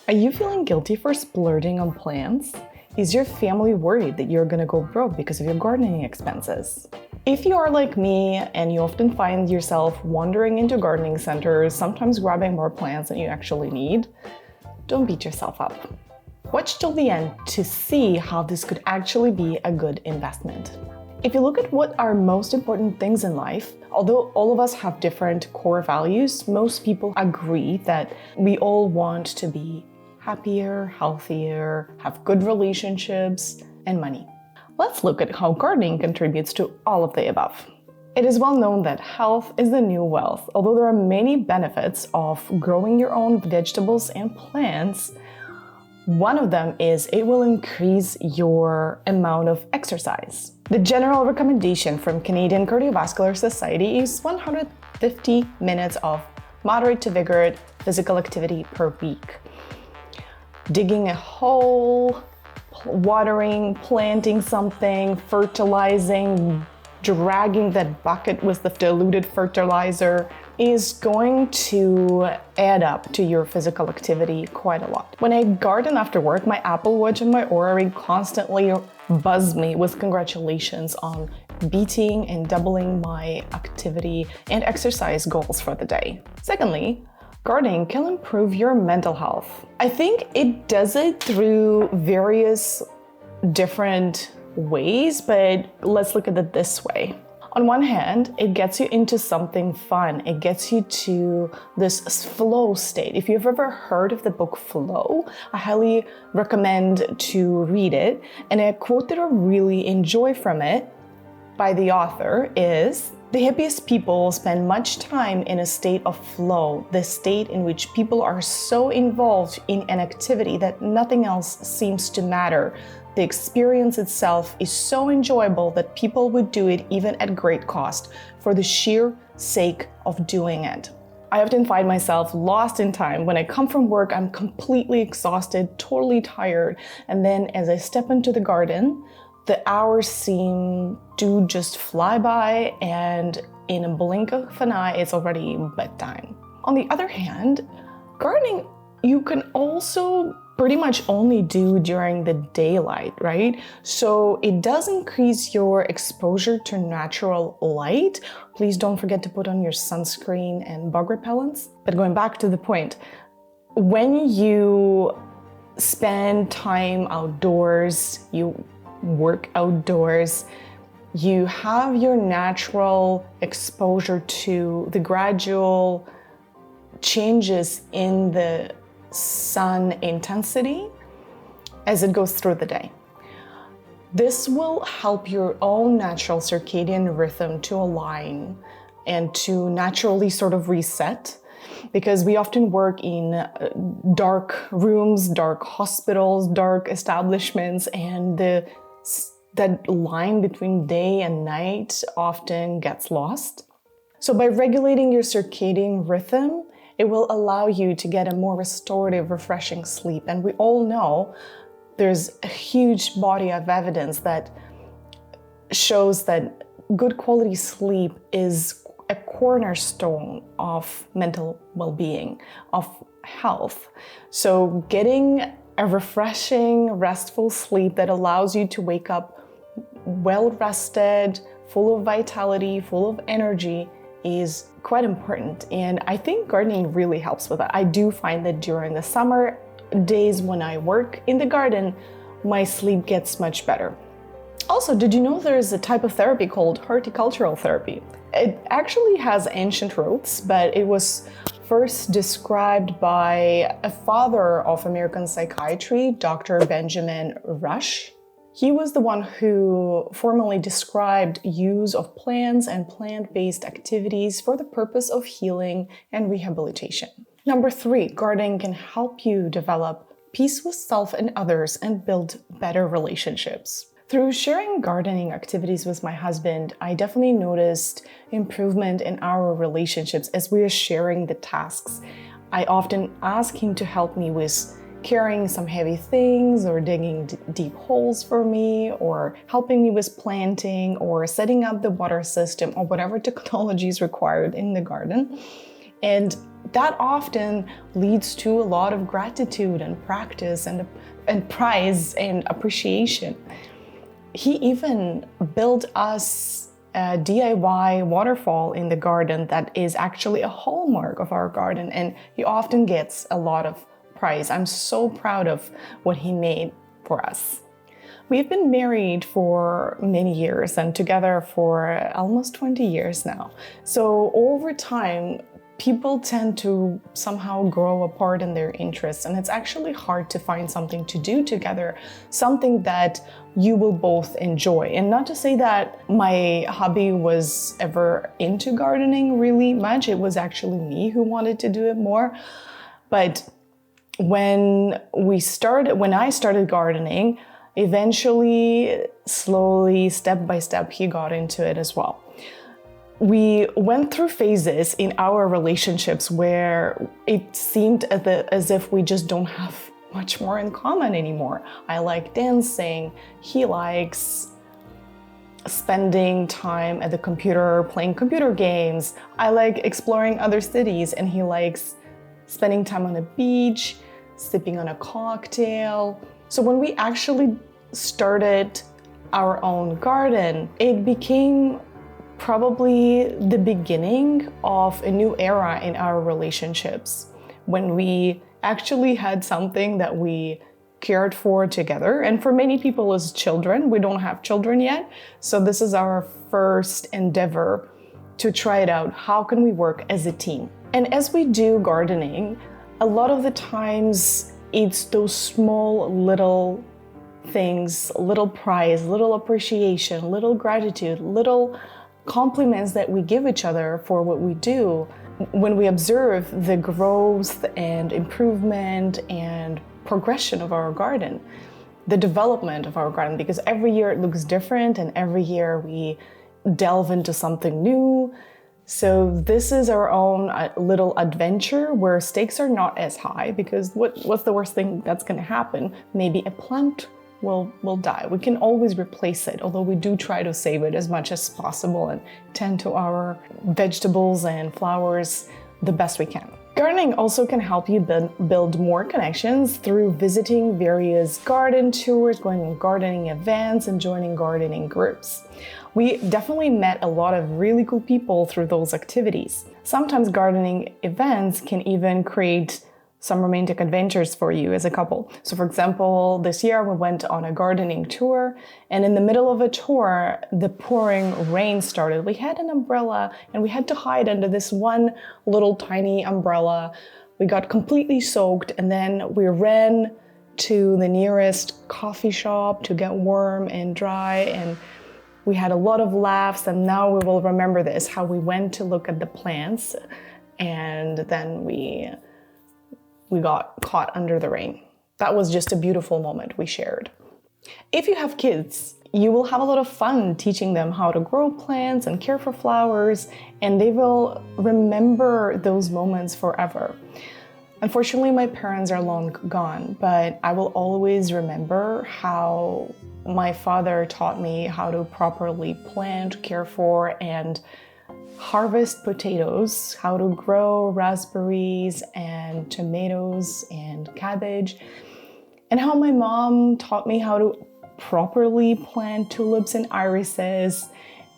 Are you feeling guilty for splurging on plants? Is your family worried that you're gonna go broke because of your gardening expenses? If you are like me and you often find yourself wandering into gardening centers, sometimes grabbing more plants than you actually need, don't beat yourself up. Watch till the end to see how this could actually be a good investment. If you look at what are most important things in life, although all of us have different core values, most people agree that we all want to be happier, healthier, have good relationships, and money. Let's look at how gardening contributes to all of the above. It is well known that health is the new wealth. Although there are many benefits of growing your own vegetables and plants, one of them is it will increase your amount of exercise. The general recommendation from Canadian Cardiovascular Society is 150 minutes of moderate to vigorous physical activity per week. Digging a hole, watering, planting something, fertilizing, dragging that bucket with the diluted fertilizer is going to add up to your physical activity quite a lot. When I garden after work, my Apple Watch and my Oura Ring constantly buzz me with congratulations on beating and doubling my activity and exercise goals for the day. Secondly, gardening can improve your mental health. I think it does it through various different ways, but let's look at it this way. On one hand, it gets you into something fun. It gets you to this flow state. If you've ever heard of the book Flow, I highly recommend to read it. And a quote that I really enjoy from it by the author is, "The happiest people spend much time in a state of flow, the state in which people are so involved in an activity that nothing else seems to matter. The experience itself is so enjoyable that people would do it even at great cost for the sheer sake of doing it." I often find myself lost in time. When I come from work, I'm completely exhausted, totally tired. And then as I step into the garden, the hours seem to just fly by, and in a blink of an eye, it's already bedtime. On the other hand, gardening you can also pretty much only do during the daylight, right? So it does increase your exposure to natural light. Please don't forget to put on your sunscreen and bug repellents. But going back to the point, when you spend time outdoors, you work outdoors, you have your natural exposure to the gradual changes in the sun intensity as it goes through the day. This will help your own natural circadian rhythm to align and to naturally sort of reset, because we often work in dark rooms, dark hospitals, dark establishments, and that line between day and night often gets lost. So by regulating your circadian rhythm, it will allow you to get a more restorative, refreshing sleep. And we all know there's a huge body of evidence that shows that good quality sleep is a cornerstone of mental well-being, of health. So getting a refreshing, restful sleep that allows you to wake up well-rested, full of vitality, full of energy is quite important. And I think gardening really helps with that. I do find that during the summer days when I work in the garden, my sleep gets much better. Also, did you know there's a type of therapy called horticultural therapy? It actually has ancient roots, but it was first described by a father of American psychiatry, Dr. Benjamin Rush. He was the one who formally described use of plants and plant-based activities for the purpose of healing and rehabilitation. Number 3, gardening can help you develop peace with self and others and build better relationships. Through sharing gardening activities with my husband, I definitely noticed improvement in our relationships as we are sharing the tasks. I often ask him to help me with carrying some heavy things or digging deep holes for me or helping me with planting or setting up the water system or whatever technology is required in the garden. And that often leads to a lot of gratitude and practice and prize and appreciation. He even built us a DIY waterfall in the garden that is actually a hallmark of our garden, and he often gets a lot of prize. I'm so proud of what he made for us. We've been married for many years and together for almost 20 years now. So over time, people tend to somehow grow apart in their interests, and it's actually hard to find something to do together, something that you will both enjoy. And not to say that my hubby was ever into gardening really much, it was actually me who wanted to do it more. But when I started gardening, eventually, slowly, step by step, he got into it as well. We went through phases in our relationships where it seemed as if we just don't have much more in common anymore. I like dancing, he likes spending time at the computer, playing computer games. I like exploring other cities, and he likes spending time on the beach, sipping on a cocktail. So when we actually started our own garden, it became probably the beginning of a new era in our relationships, when we actually had something that we cared for together. And for many people as children, we don't have children yet, so this is our first endeavor to try it out. How can we work as a team? And as we do gardening, a lot of the times it's those small little things, little prize, little appreciation, little gratitude, little compliments that we give each other for what we do. When we observe the growth and improvement and progression of our garden, the development of our garden, because every year it looks different and every year we delve into something new. So this is our own little adventure where stakes are not as high, because what's the worst thing that's going to happen? Maybe a plant will die. We can always replace it, although we do try to save it as much as possible and tend to our vegetables and flowers the best we can. Gardening also can help you build more connections through visiting various garden tours, going on gardening events, and joining gardening groups. We definitely met a lot of really cool people through those activities. Sometimes gardening events can even create some romantic adventures for you as a couple. So for example, this year we went on a gardening tour, and in the middle of a tour, the pouring rain started. We had an umbrella and we had to hide under this one little tiny umbrella. We got completely soaked, and then we ran to the nearest coffee shop to get warm and dry, and we had a lot of laughs. And now we will remember this, how we went to look at the plants and then we got caught under the rain. That was just a beautiful moment we shared. If you have kids, you will have a lot of fun teaching them how to grow plants and care for flowers, and they will remember those moments forever. Unfortunately, my parents are long gone, but I will always remember how my father taught me how to properly plant, care for, and harvest potatoes, how to grow raspberries and tomatoes and cabbage, and how my mom taught me how to properly plant tulips and irises,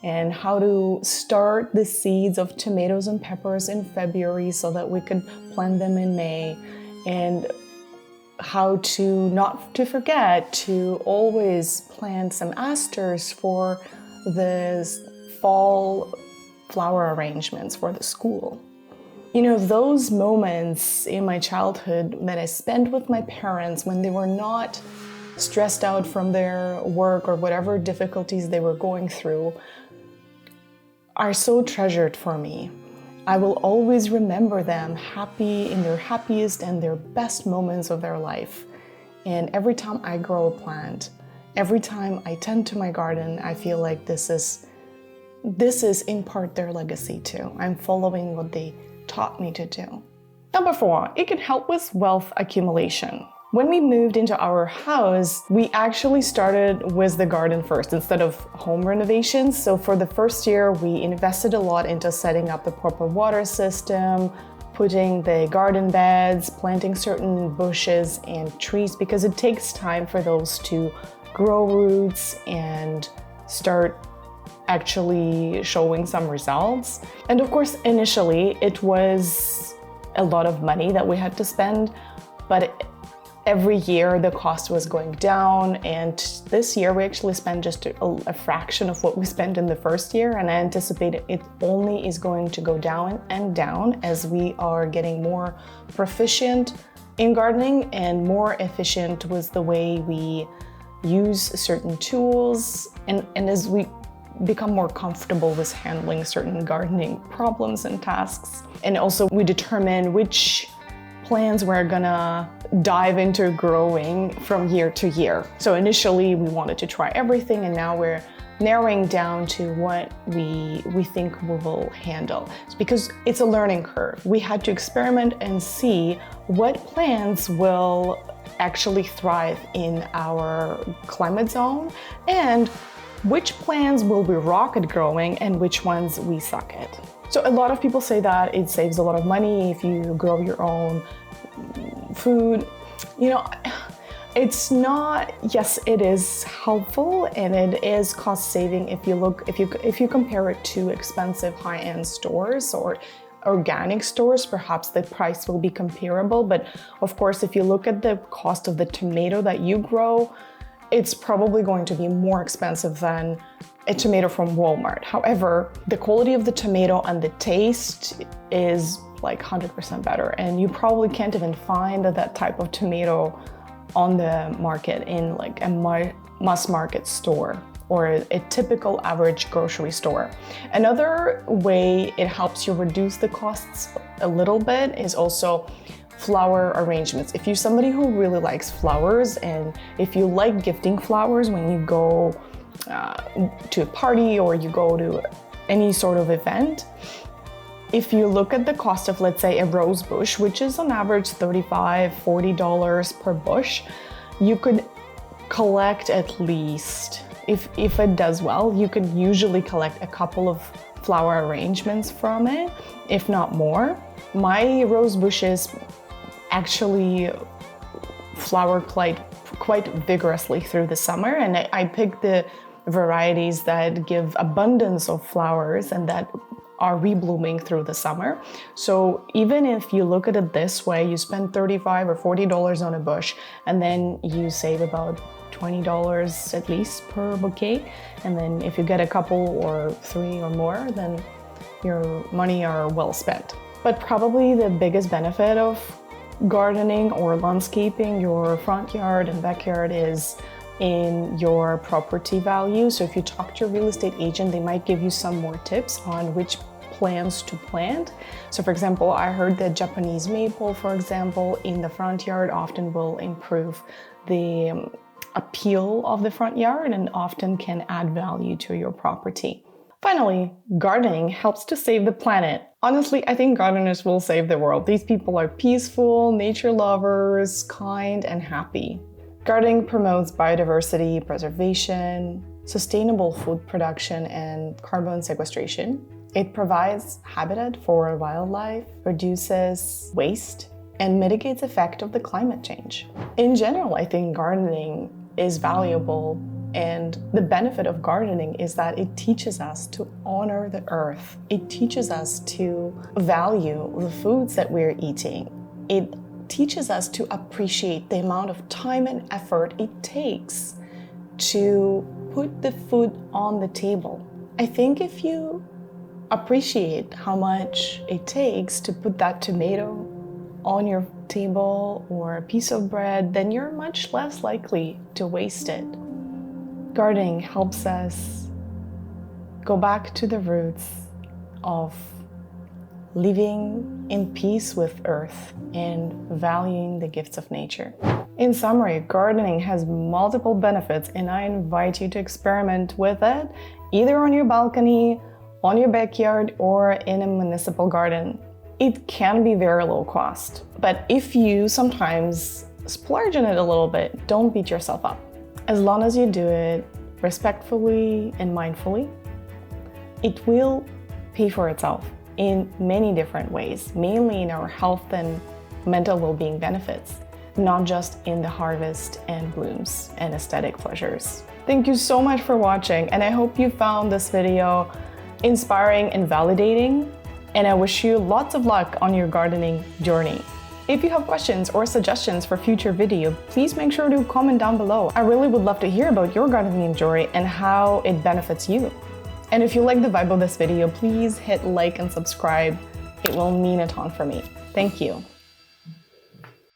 and how to start the seeds of tomatoes and peppers in February so that we could plant them in May, and how to not to forget to always plant some asters for the fall flower arrangements for the school. You know, those moments in my childhood that I spent with my parents when they were not stressed out from their work or whatever difficulties they were going through are so treasured for me. I will always remember them happy in their happiest and their best moments of their life. And every time I grow a plant, every time I tend to my garden, I feel like this is in part their legacy too. I'm following what they taught me to do. Number 4, it can help with wealth accumulation. When we moved into our house, we actually started with the garden first instead of home renovations. So for the first year, we invested a lot into setting up the proper water system, putting the garden beds, planting certain bushes and trees, because it takes time for those to grow roots and start actually showing some results. And of course, initially it was a lot of money that we had to spend, but every year the cost was going down, and this year we actually spent just a fraction of what we spent in the first year, and I anticipate it only is going to go down and down as we are getting more proficient in gardening and more efficient with the way we use certain tools, and as we become more comfortable with handling certain gardening problems and tasks. And also we determine which plants we're gonna dive into growing from year to year. So initially we wanted to try everything, and now we're narrowing down to what we think we will handle. It's because it's a learning curve. We had to experiment and see what plants will actually thrive in our climate zone, and which plants will be rocket growing and which ones we suck at. So a lot of people say that it saves a lot of money if you grow your own food. You know, it's not, yes, it is helpful and it is cost saving if you compare it to expensive high-end stores or organic stores. Perhaps the price will be comparable, but of course, if you look at the cost of the tomato that you grow, it's probably going to be more expensive than a tomato from Walmart. However, the quality of the tomato and the taste is like 100% better, and you probably can't even find that type of tomato on the market in like a mass market store or a typical average grocery store. Another way it helps you reduce the costs a little bit is also flower arrangements. If you're somebody who really likes flowers, and if you like gifting flowers when you go to a party or you go to any sort of event, if you look at the cost of, let's say, a rose bush, which is on average $35–40 per bush, you could collect at least, if it does well, you could usually collect a couple of flower arrangements from it, if not more. My rose bushes actually flower quite vigorously through the summer, and I picked the varieties that give abundance of flowers and that are reblooming through the summer. So even if you look at it this way, you spend $35 or $40 on a bush, and then you save about $20 at least per bouquet. And then if you get a couple or three or more, then your money are well spent. But probably the biggest benefit of gardening or landscaping your front yard and backyard is in your property value. So if you talk to a real estate agent, they might give you some more tips on which plants to plant. So for example, I heard that Japanese maple, for example, in the front yard often will improve the appeal of the front yard and often can add value to your property. Finally, gardening helps to save the planet. Honestly, I think gardeners will save the world. These people are peaceful, nature lovers, kind, and happy. Gardening promotes biodiversity preservation, sustainable food production, and carbon sequestration. It provides habitat for wildlife, reduces waste, and mitigates the effect of the climate change. In general, I think gardening is valuable, and the benefit of gardening is that it teaches us to honor the earth. It teaches us to value the foods that we're eating. It teaches us to appreciate the amount of time and effort it takes to put the food on the table. I think if you appreciate how much it takes to put that tomato on your table or a piece of bread, then you're much less likely to waste it. Gardening helps us go back to the roots of living in peace with earth and valuing the gifts of nature. In summary, gardening has multiple benefits, and I invite you to experiment with it, either on your balcony, on your backyard, or in a municipal garden. It can be very low cost, but if you sometimes splurge on it a little bit, don't beat yourself up. As long as you do it respectfully and mindfully, it will pay for itself. in many different ways, mainly in our health and mental well-being benefits, not just in the harvest and blooms and aesthetic pleasures. Thank you so much for watching, and I hope you found this video inspiring and validating, and I wish you lots of luck on your gardening journey. If you have questions or suggestions for future video, please make sure to comment down below. I really would love to hear about your gardening journey and how it benefits you. And if you like the vibe of this video, please hit like and subscribe. It will mean a ton for me. Thank you.